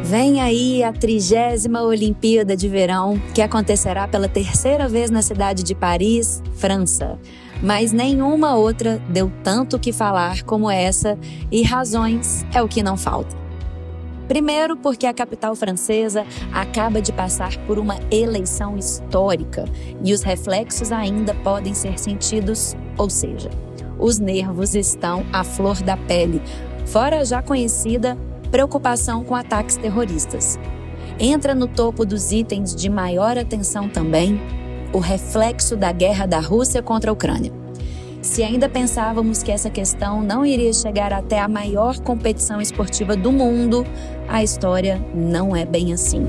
Vem aí a 30ª Olimpíada de Verão, que acontecerá pela 3ª vez na cidade de Paris, França. Mas nenhuma outra deu tanto o que falar como essa, e razões é o que não falta. Primeiro, porque a capital francesa acaba de passar por uma eleição histórica e os reflexos ainda podem ser sentidos, ou seja, os nervos estão à flor da pele, fora a já conhecida preocupação com ataques terroristas. Entra no topo dos itens de maior atenção também o reflexo da guerra da Rússia contra a Ucrânia. Se ainda pensávamos que essa questão não iria chegar até a maior competição esportiva do mundo, a história não é bem assim.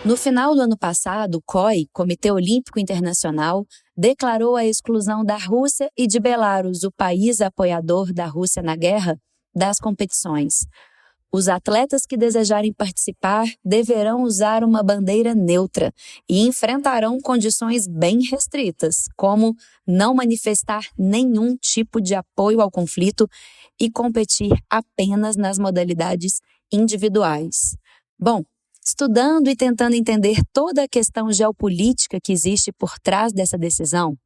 No final do ano passado, o COI, Comitê Olímpico Internacional, declarou a exclusão da Rússia e de Belarus, o país apoiador da Rússia na guerra, das competições. Os atletas que desejarem participar deverão usar uma bandeira neutra e enfrentarão condições bem restritas, como não manifestar nenhum tipo de apoio ao conflito e competir apenas nas modalidades individuais. Bom, estudando e tentando entender toda a questão geopolítica que existe por trás dessa decisão,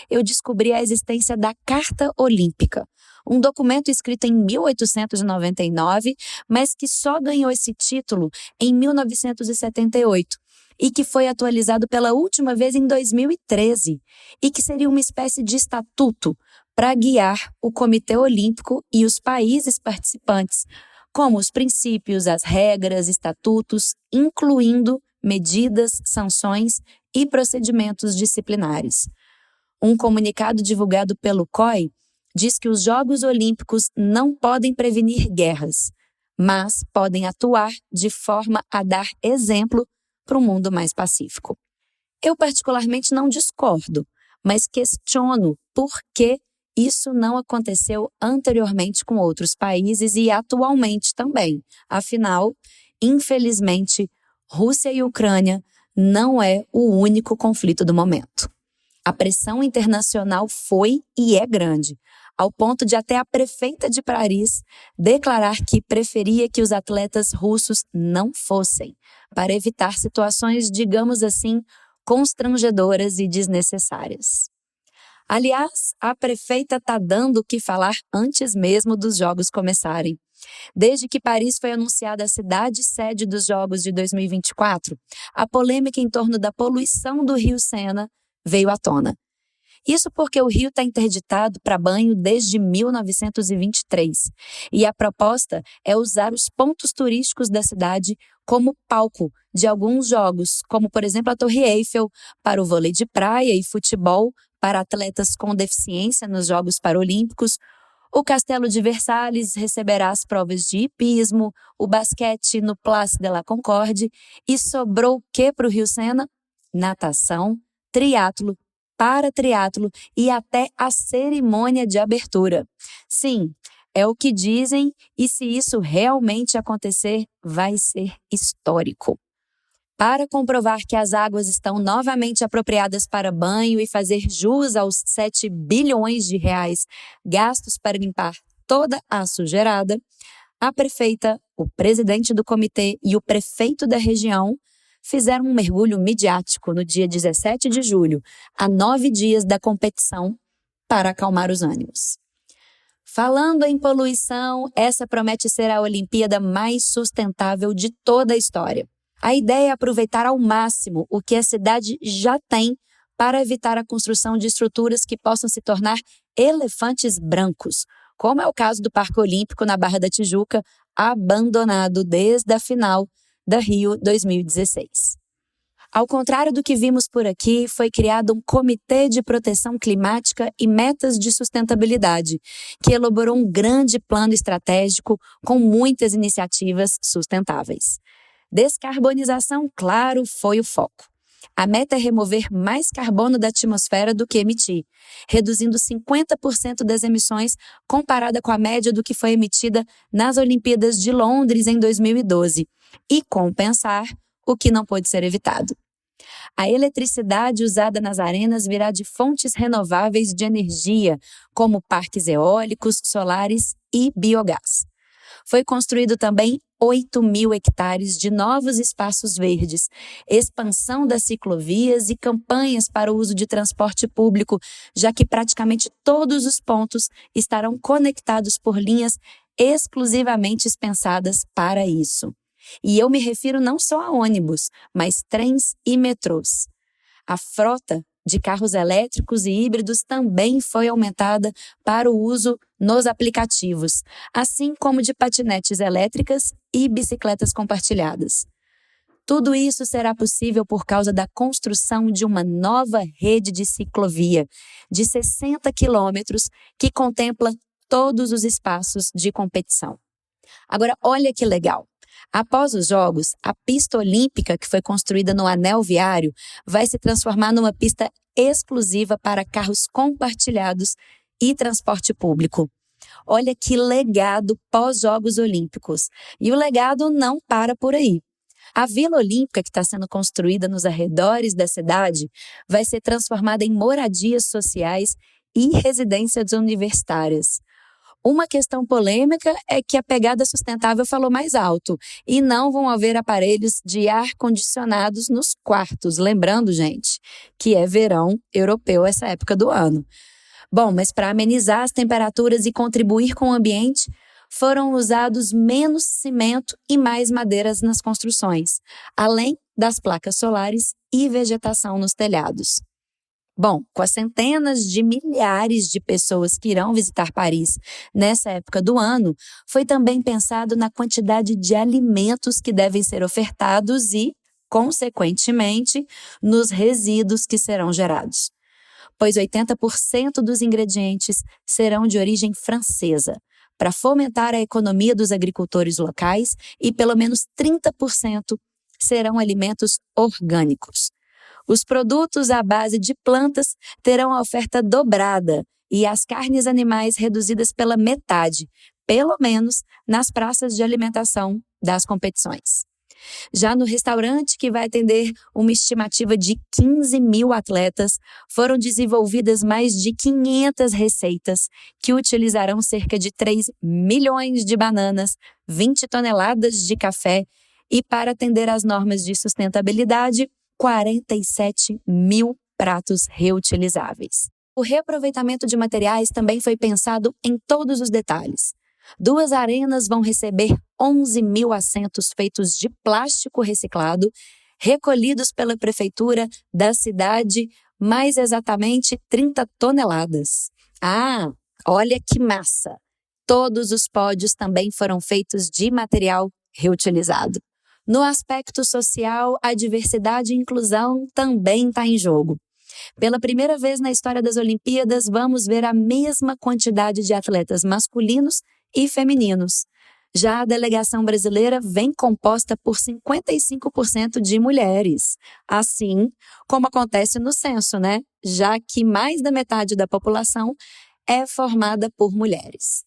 eu descobri a existência da Carta Olímpica, um documento escrito em 1899, mas que só ganhou esse título em 1978 e que foi atualizado pela última vez em 2013 e que seria uma espécie de estatuto para guiar o Comitê Olímpico e os países participantes, como os princípios, as regras, estatutos, incluindo medidas, sanções e procedimentos disciplinares. Um comunicado divulgado pelo COI diz que os Jogos Olímpicos não podem prevenir guerras, mas podem atuar de forma a dar exemplo para um mundo mais pacífico. Eu particularmente não discordo, mas questiono por que isso não aconteceu anteriormente com outros países e atualmente também. Afinal, infelizmente, Rússia e Ucrânia não é o único conflito do momento. A pressão internacional foi e é grande, ao ponto de até a prefeita de Paris declarar que preferia que os atletas russos não fossem, para evitar situações, digamos assim, constrangedoras e desnecessárias. Aliás, a prefeita está dando o que falar antes mesmo dos Jogos começarem. Desde que Paris foi anunciada a cidade sede dos Jogos de 2024, a polêmica em torno da poluição do rio Sena veio à tona. Isso porque o rio está interditado para banho desde 1923 e a proposta é usar os pontos turísticos da cidade como palco de alguns jogos, como por exemplo a Torre Eiffel para o vôlei de praia e futebol para atletas com deficiência nos Jogos Paralímpicos. O Castelo de Versalhes receberá as provas de hipismo, o basquete no Place de la Concorde e sobrou o que para o Rio Sena? Natação, triatlo, para-triatlo e até a cerimônia de abertura. Sim, é o que dizem e se isso realmente acontecer, vai ser histórico. Para comprovar que as águas estão novamente apropriadas para banho e fazer jus aos 7 bilhões de reais gastos para limpar toda a sujeirada, a prefeita, o presidente do comitê e o prefeito da região fizeram um mergulho midiático no dia 17 de julho, a 9 dias da competição, para acalmar os ânimos. Falando em poluição, essa promete ser a Olimpíada mais sustentável de toda a história. A ideia é aproveitar ao máximo o que a cidade já tem para evitar a construção de estruturas que possam se tornar elefantes brancos, como é o caso do Parque Olímpico na Barra da Tijuca, abandonado desde a final da Rio 2016. Ao contrário do que vimos por aqui, foi criado um Comitê de Proteção Climática e Metas de Sustentabilidade, que elaborou um grande plano estratégico com muitas iniciativas sustentáveis. Descarbonização, claro, foi o foco. A meta é remover mais carbono da atmosfera do que emitir, reduzindo 50% das emissões comparada com a média do que foi emitida nas Olimpíadas de Londres em 2012, e compensar o que não pôde ser evitado. A eletricidade usada nas arenas virá de fontes renováveis de energia, como parques eólicos, solares e biogás. Foi construído também 8.000 hectares de novos espaços verdes, expansão das ciclovias e campanhas para o uso de transporte público, já que praticamente todos os pontos estarão conectados por linhas exclusivamente pensadas para isso. E eu me refiro não só a ônibus, mas trens e metrôs. A frota de carros elétricos e híbridos também foi aumentada para o uso nos aplicativos, assim como de patinetes elétricas e bicicletas compartilhadas. Tudo isso será possível por causa da construção de uma nova rede de ciclovia de 60 quilômetros que contempla todos os espaços de competição. Agora, olha que legal! Após os Jogos, a pista olímpica que foi construída no anel viário vai se transformar numa pista exclusiva para carros compartilhados e transporte público. Olha que legado pós-Jogos Olímpicos. E o legado não para por aí. A Vila Olímpica, que está sendo construída nos arredores da cidade, vai ser transformada em moradias sociais e residências universitárias. Uma questão polêmica é que a pegada sustentável falou mais alto e não vão haver aparelhos de ar-condicionados nos quartos. Lembrando, gente, que é verão europeu essa época do ano. Bom, mas para amenizar as temperaturas e contribuir com o ambiente, foram usados menos cimento e mais madeiras nas construções, além das placas solares e vegetação nos telhados. Bom, com as centenas de milhares de pessoas que irão visitar Paris nessa época do ano, foi também pensado na quantidade de alimentos que devem ser ofertados e, consequentemente, nos resíduos que serão gerados. Pois 80% dos ingredientes serão de origem francesa, para fomentar a economia dos agricultores locais, e pelo menos 30% serão alimentos orgânicos. Os produtos à base de plantas terão a oferta dobrada e as carnes animais reduzidas pela metade, pelo menos nas praças de alimentação das competições. Já no restaurante, que vai atender uma estimativa de 15.000 atletas, foram desenvolvidas mais de 500 receitas que utilizarão cerca de 3 milhões de bananas, 20 toneladas de café e, para atender às normas de sustentabilidade, 47.000 pratos reutilizáveis. O reaproveitamento de materiais também foi pensado em todos os detalhes. 2 arenas vão receber 11.000 assentos feitos de plástico reciclado, recolhidos pela prefeitura da cidade, mais exatamente 30 toneladas. Ah, olha que massa! Todos os pódios também foram feitos de material reutilizado. No aspecto social, a diversidade e inclusão também está em jogo. Pela primeira vez na história das Olimpíadas, vamos ver a mesma quantidade de atletas masculinos e femininos. Já a delegação brasileira vem composta por 55% de mulheres, assim como acontece no censo, né? Já que mais da metade da população é formada por mulheres.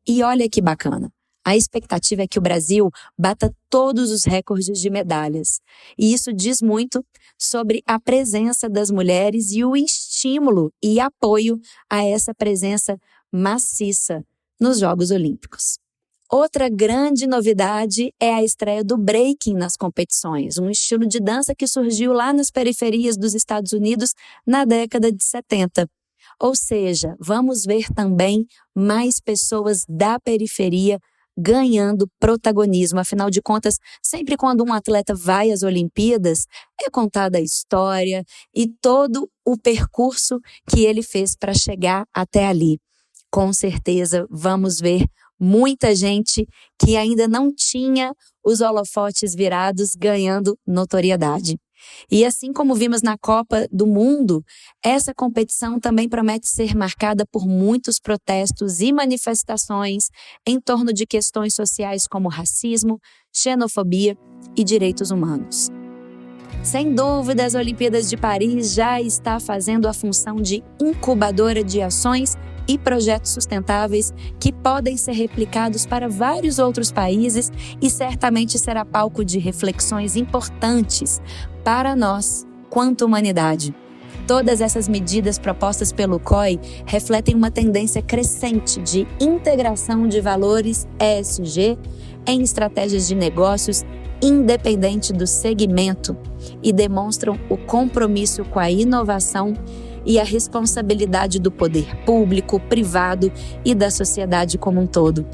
E olha que bacana! A expectativa é que o Brasil bata todos os recordes de medalhas. E isso diz muito sobre a presença das mulheres e o estímulo e apoio a essa presença maciça nos Jogos Olímpicos. Outra grande novidade é a estreia do breaking nas competições, um estilo de dança que surgiu lá nas periferias dos Estados Unidos na década de 70. Ou seja, vamos ver também mais pessoas da periferia ganhando protagonismo. Afinal de contas, sempre quando um atleta vai às Olimpíadas, é contada a história e todo o percurso que ele fez para chegar até ali. Com certeza, vamos ver muita gente que ainda não tinha os holofotes virados ganhando notoriedade. E assim como vimos na Copa do Mundo, essa competição também promete ser marcada por muitos protestos e manifestações em torno de questões sociais como racismo, xenofobia e direitos humanos. Sem dúvida, as Olimpíadas de Paris já está fazendo a função de incubadora de ações e projetos sustentáveis que podem ser replicados para vários outros países e certamente será palco de reflexões importantes para nós, quanto humanidade. Todas essas medidas propostas pelo COI refletem uma tendência crescente de integração de valores ESG em estratégias de negócios independente do segmento e demonstram o compromisso com a inovação e a responsabilidade do poder público, privado e da sociedade como um todo.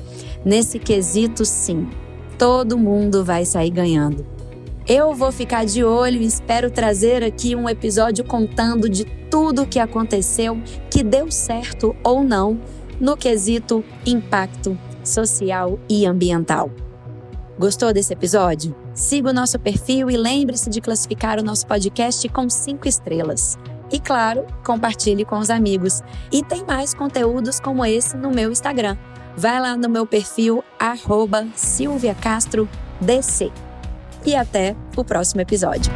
Nesse quesito, sim, todo mundo vai sair ganhando. Eu vou ficar de olho e espero trazer aqui um episódio contando de tudo o que aconteceu, que deu certo ou não, no quesito impacto social e ambiental. Gostou desse episódio? Siga o nosso perfil e lembre-se de classificar o nosso podcast com 5 estrelas. E claro, compartilhe com os amigos. E tem mais conteúdos como esse no meu Instagram. Vai lá no meu perfil @SilviaCastroDC. E até o próximo episódio.